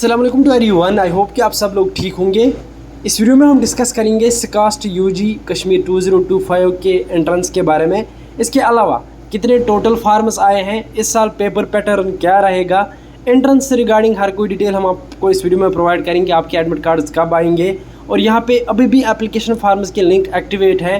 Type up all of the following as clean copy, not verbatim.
अस्सलाम वालेकुम to everyone. I hope कि आप सब लोग ठीक होंगे। इस वीडियो में हम डिस्कस करेंगे सिकास्ट यूजी कश्मीर 2025 के एंट्रेंस के बारे में। इसके अलावा कितने टोटल फार्म्स आए हैं, इस साल पेपर पैटर्न क्या रहेगा, एंट्रेंस से रिगार्डिंग हर कोई डिटेल हम आपको इस वीडियो में प्रोवाइड करेंगे। आपके एडमिट कार्ड्स कब आएंगे और यहाँ पे अभी भी एप्लीकेशन फार्म्स के लिंक एक्टिवेट है,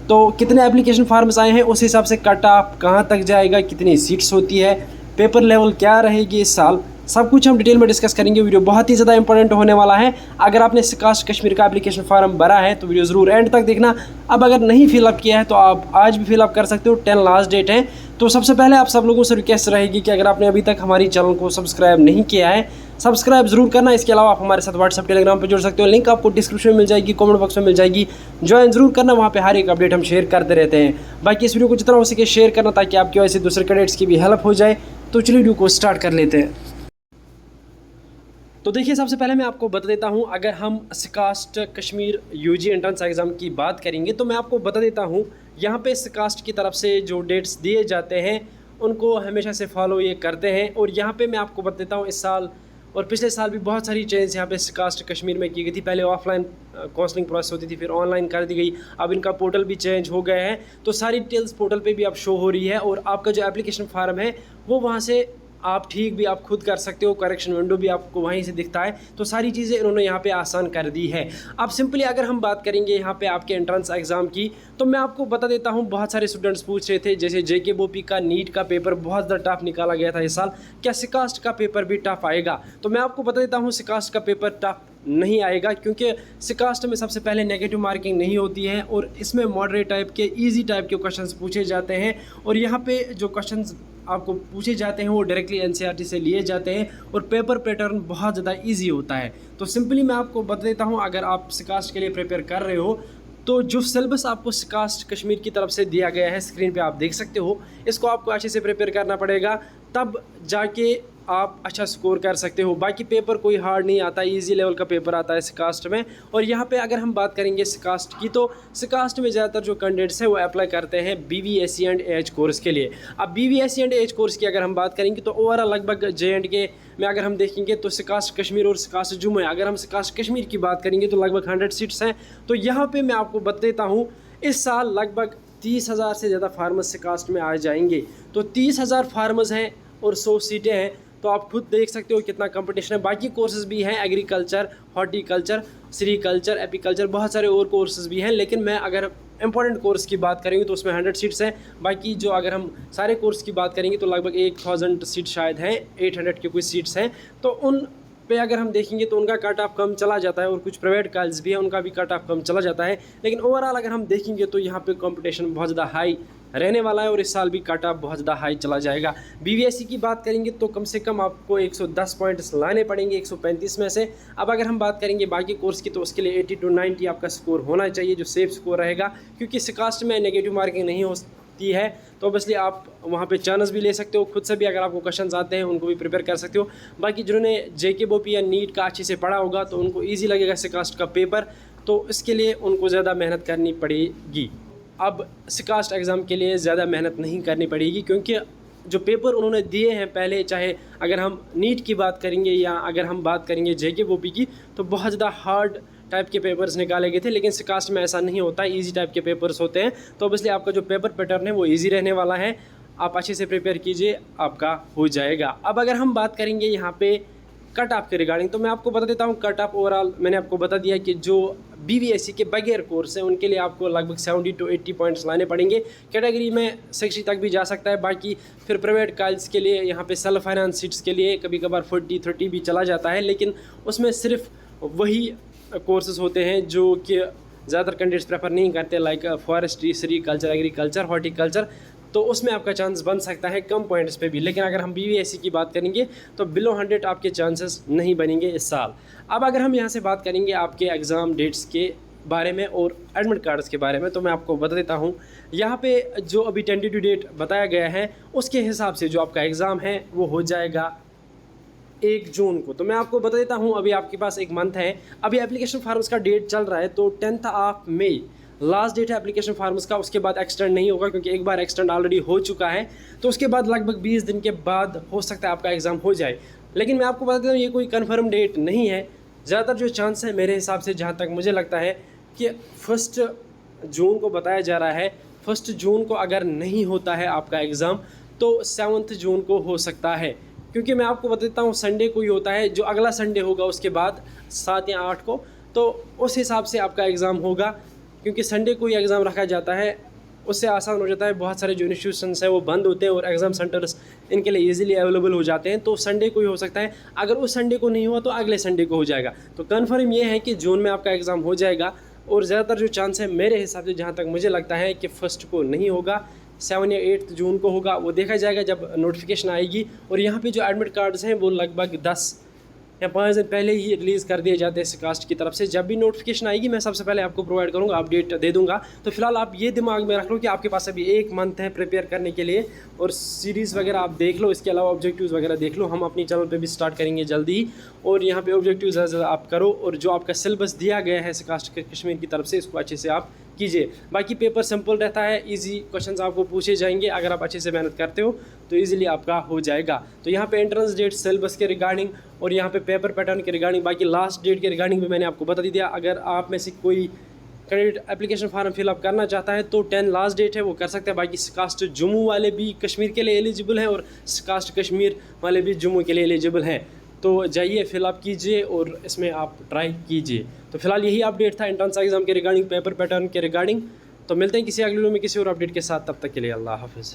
तो कितने एप्लीकेशन फार्म्स आए हैं उस हिसाब से कट ऑफ कहाँ तक जाएगा, कितनी सीट्स होती है, पेपर लेवल क्या रहेगी इस साल, सब कुछ हम डिटेल में डिस्कस करेंगे। वीडियो बहुत ही ज़्यादा इंपॉर्टेंट होने वाला है। अगर आपने सिकास्ट कश्मीर का एप्लीकेशन फॉर्म भरा है तो वीडियो ज़रूर एंड तक देखना। अब अगर नहीं फिलअप किया है तो आप आज भी फिलअप कर सकते हो, 10 लास्ट डेट है। तो सबसे पहले आप सब लोगों से रिक्वेस्ट रहेगी कि अगर आपने अभी तक हमारी चैनल को सब्सक्राइब नहीं किया है, सब्सक्राइब जरूर करना। इसके अलावा आप हमारे साथ व्हाट्सएप टेलीग्राम पर जुड़ सकते हो, लिंक आपको डिस्क्रिप्शन में मिल जाएगी, कमेंट बॉक्स में मिल जाएगी, ज्वाइन जरूर करना। वहाँ पे हर एक अपडेट हम शेयर करते रहते हैं। बाकी इस वीडियो को जितना हो सके शेयर करना ताकि आपकी वजह से दूसरे कैडेट्स की भी हेल्प हो जाए। तो चलिए वीडियो को स्टार्ट कर लेते हैं। तो देखिए, सबसे पहले मैं आपको बता देता हूं, अगर हम सिकास्ट कश्मीर यूजी एंट्रेंस एग्ज़ाम की बात करेंगे तो मैं आपको बता देता हूं, यहां पे सिकास्ट की तरफ से जो डेट्स दिए जाते हैं उनको हमेशा से फॉलो ये करते हैं। और यहां पे मैं आपको बता देता हूं, इस साल और पिछले साल भी बहुत सारी चेंज यहाँ पे सिकास्ट कश्मीर में की गई थी। पहले ऑफलाइन काउंसलिंग प्रोसेस होती थी, फिर ऑनलाइन कर दी गई। अब इनका पोर्टल भी चेंज हो गया है, तो सारी डिटेल्स पोर्टल पे भी अब शो हो रही है। और आपका जो एप्लीकेशन फार्म है वो वहाँ से आप ठीक भी आप खुद कर सकते हो, करेक्शन विंडो भी आपको वहीं से दिखता है। तो सारी चीज़ें इन्होंने यहाँ पे आसान कर दी है। अब सिंपली अगर हम बात करेंगे यहाँ पे आपके एंट्रेंस एग्ज़ाम की, तो मैं आपको बता देता हूँ, बहुत सारे स्टूडेंट्स पूछ रहे थे, जैसे जेके बोपी का नीट का पेपर बहुत ज़्यादा टफ निकाला गया था इस साल, क्या सिकास्ट का पेपर भी टफ आएगा? तो मैं आपको बता देता हूँ, सिकास्ट का पेपर टफ नहीं आएगा, क्योंकि सिकास्ट में सबसे पहले नेगेटिव मार्किंग नहीं होती है और इसमें मॉडरेट टाइप के, इजी टाइप के क्वेश्चंस पूछे जाते हैं। और यहाँ पे जो क्वेश्चंस आपको पूछे जाते हैं वो डायरेक्टली एनसीईआरटी से लिए जाते हैं और पेपर पैटर्न बहुत ज़्यादा इजी होता है। तो सिंपली मैं आपको बता देता हूँ, अगर आप सिकास्ट के लिए प्रिपेयर कर रहे हो तो जो सिलेबस आपको सिकास्ट कश्मीर की तरफ से दिया गया है, स्क्रीन पे आप देख सकते हो, इसको आपको अच्छे से प्रिपेयर करना पड़ेगा, तब जाके आप अच्छा स्कोर कर सकते हो। बाकी पेपर कोई हार्ड नहीं आता, इजी लेवल का पेपर आता है सिकास्ट में। और यहाँ पे अगर हम बात करेंगे सिकास्ट की, तो सिकास्ट में ज़्यादातर जो कैंडिडेट्स हैं वो अप्लाई करते हैं BVSC एंड एच कोर्स के लिए। अब BVSC एंड एच कोर्स की अगर हम बात करेंगे तो ओवरऑल लगभग JNK में अगर हम देखेंगे तो सिकास्ट कश्मीर और सिकास्ट जम्मू है। अगर हम सिकास्ट कश्मीर की बात करेंगे तो लगभग 100 सीट्स हैं। तो यहाँ पर मैं आपको बता देता हूँ, इस साल लगभग 30,000 से ज़्यादा फार्मर्स सिकास्ट में आ जाएंगे। तो 30,000 फार्मर्स हैं और 100 सीटें हैं, तो आप खुद देख सकते हो कितना कंपटीशन है। बाकी कोर्सेज भी हैं, एग्रीकल्चर, हॉर्टिकल्चर, सेरीकल्चर, एपीकल्चर, बहुत सारे और कोर्सेज भी हैं। लेकिन मैं अगर इंपॉर्टेंट कोर्स की बात करेंगे तो उसमें 100 सीट्स हैं। बाकी जो अगर हम सारे कोर्स की बात करेंगे तो लगभग 1000 सीट शायद हैं, 800 की कुछ सीट्स हैं। तो उन पे अगर हम देखेंगे तो उनका कट ऑफ कम चला जाता है, और कुछ प्राइवेट कॉलेज भी है उनका भी कट ऑफ कम चला जाता है। लेकिन ओवरऑल अगर हम देखेंगे तो यहाँ पे कंपटीशन बहुत ज़्यादा हाई रहने वाला है और इस साल भी कट ऑफ बहुत ज़्यादा हाई चला जाएगा। BVSC की बात करेंगे तो कम से कम आपको 110 पॉइंट्स लाने पड़ेंगे 135 में से। अब अगर हम बात करेंगे बाकी कोर्स की तो उसके लिए 80 to 90 आपका स्कोर होना चाहिए, जो सेफ स्कोर रहेगा, क्योंकि सिकास्ट में नेगेटिव मार्किंग नहीं होती है। तो ऑब्वियसली आप वहाँ पे चांस भी ले सकते हो, खुद से भी अगर आपको क्वेश्चंस आते हैं उनको भी प्रिपेयर कर सकते हो। बाकी जिन्होंने JK बोपी या नीट का अच्छे से पढ़ा होगा तो उनको ईजी लगेगा सिकास्ट का पेपर, तो इसके लिए उनको ज़्यादा मेहनत करनी पड़ेगी। अब सिकास्ट एग्ज़ाम के लिए ज़्यादा मेहनत नहीं करनी पड़ेगी, क्योंकि जो पेपर उन्होंने दिए हैं पहले, चाहे अगर हम नीट की बात करेंगे या अगर हम बात करेंगे JK बोपी की, तो बहुत ज़्यादा हार्ड टाइप के पेपर्स निकाले गए थे। लेकिन सिकास्ट में ऐसा नहीं होता, इजी टाइप के पेपर्स होते हैं। तो ऑब्वियसली आपका जो पेपर पैटर्न है वो इजी रहने वाला है, आप अच्छे से प्रिपेयर कीजिए, आपका हो जाएगा। अब अगर हम बात करेंगे यहाँ पे कट ऑफ के रिगार्डिंग, तो मैं आपको बता देता हूँ कट ऑफ ओवरऑल मैंने आपको बता दिया कि जो BVSC के बगैर कोर्स हैं उनके लिए आपको लगभग 70 to 80 पॉइंट्स लाने पड़ेंगे। कैटेगरी में 60 तक भी जा सकता है। बाकी फिर प्राइवेट कॉलेज के लिए यहाँ पे सेल्फ फाइनेंस सीट्स के लिए कभी कभार 40-30 भी चला जाता है, लेकिन उसमें सिर्फ वही कोर्सेज होते हैं जो कि ज़्यादातर कैंडिडेट्स प्रेफर नहीं करते, like forestry, sericulture, agriculture, horticulture. तो उसमें आपका चांस बन सकता है कम पॉइंट्स पे भी। लेकिन अगर हम BVSC की बात करेंगे तो बिलो 100 आपके चांसेस नहीं बनेंगे इस साल। अब अगर हम यहाँ से बात करेंगे आपके एग्ज़ाम डेट्स के बारे में और एडमिट कार्ड्स के बारे में, तो मैं आपको बता देता हूँ, यहाँ पे जो अभी टेंटेटिव डेट बताया गया है उसके हिसाब से जो आपका एग्ज़ाम है वो हो जाएगा 1 जून को। तो मैं आपको बता देता हूँ, अभी आपके पास एक मंथ है, अभी एप्लीकेशन फॉर्म्स का डेट चल रहा है, तो 10 मई लास्ट डेट है एप्लीकेशन फार्म्स का। उसके बाद एक्सटेंड नहीं होगा, क्योंकि एक बार एक्सटेंड ऑलरेडी हो चुका है। तो उसके बाद लगभग 20 दिन के बाद हो सकता है आपका एग्ज़ाम हो जाए। लेकिन मैं आपको बता देता हूँ ये कोई कन्फर्म डेट नहीं है। ज़्यादातर जो चांस है मेरे हिसाब से, जहाँ तक मुझे लगता है कि 1 जून को बताया जा रहा है। 1 जून को अगर नहीं होता है आपका एग्ज़ाम तो 7 जून को हो सकता है, क्योंकि मैं आपको बता देता हूँ संडे को ही होता है, जो अगला संडे होगा उसके बाद 7 या 8 को, तो उस हिसाब से आपका एग्ज़ाम होगा। क्योंकि संडे को ही एग्ज़ाम रखा जाता है, उससे आसान हो जाता है। बहुत सारे जो इंस्टीट्यूशंस हैं वो बंद होते हैं और एग्ज़ाम सेंटर्स इनके लिए इजीली अवेलेबल हो जाते हैं, तो संडे को ही हो सकता है। अगर उस संडे को नहीं हुआ तो अगले संडे को हो जाएगा। तो कन्फर्म ये है कि जून में आपका एग्ज़ाम हो जाएगा। और ज़्यादातर जो चांस है मेरे हिसाब से, जहाँ तक मुझे लगता है कि 1 को नहीं होगा, 7 या 8 जून को होगा। वो देखा जाएगा जब नोटिफिकेशन आएगी। और यहाँ पे जो एडमिट कार्ड्स हैं वो लगभग 10 या 5 दिन पहले ही रिलीज़ कर दिए जाते हैं सिकास्ट की तरफ से। जब भी नोटिफिकेशन आएगी मैं सबसे पहले आपको प्रोवाइड करूँगा, अपडेट दे दूँगा। तो फिलहाल आप ये दिमाग में रख लो कि आपके पास अभी 1 मंथ है प्रिपेयर करने के लिए, और सीरीज़ वगैरह आप देख लो, इसके अलावा ऑब्जेक्टिव्स वगैरह देख लो। हम अपनी चैनल पे भी स्टार्ट करेंगे जल्दी ही, और यहाँ पे ऑब्जेक्टिव्स आप करो, और जो आपका सिलेबस दिया गया है सिकास्ट कश्मीर की तरफ से इसको अच्छे से आप कीजिए। बाकी पेपर सिंपल रहता है, इजी क्वेश्चंस आपको पूछे जाएंगे। अगर आप अच्छे से मेहनत करते हो तो इजीली आपका हो जाएगा। तो यहाँ पे एंट्रेंस डेट सिलेबस के रिगार्डिंग और यहाँ पे पेपर पैटर्न के रिगार्डिंग, बाकी लास्ट डेट के रिगार्डिंग भी मैंने आपको बता दिया। अगर आप में से कोई कैंडिडेट एप्लीकेशन फॉर्म फिलअप करना चाहता है तो 10 लास्ट डेट है, वो कर सकते हैं। बाकी सिकास्ट जम्मू वाले भी कश्मीर के लिए एलिजिबल हैं और सिकास्ट कश्मीर वाले भी जम्मू के लिए एलिजिबल हैं। तो जाइए फिलअप कीजिए और इसमें आप ट्राई कीजिए। तो फिलहाल यही अपडेट था एंट्रेंस एग्जाम के रिगार्डिंग, पेपर पैटर्न के रिगार्डिंग। तो मिलते हैं किसी अगले वीडियो में किसी और अपडेट के साथ, तब तक के लिए अल्लाह हाफिज़।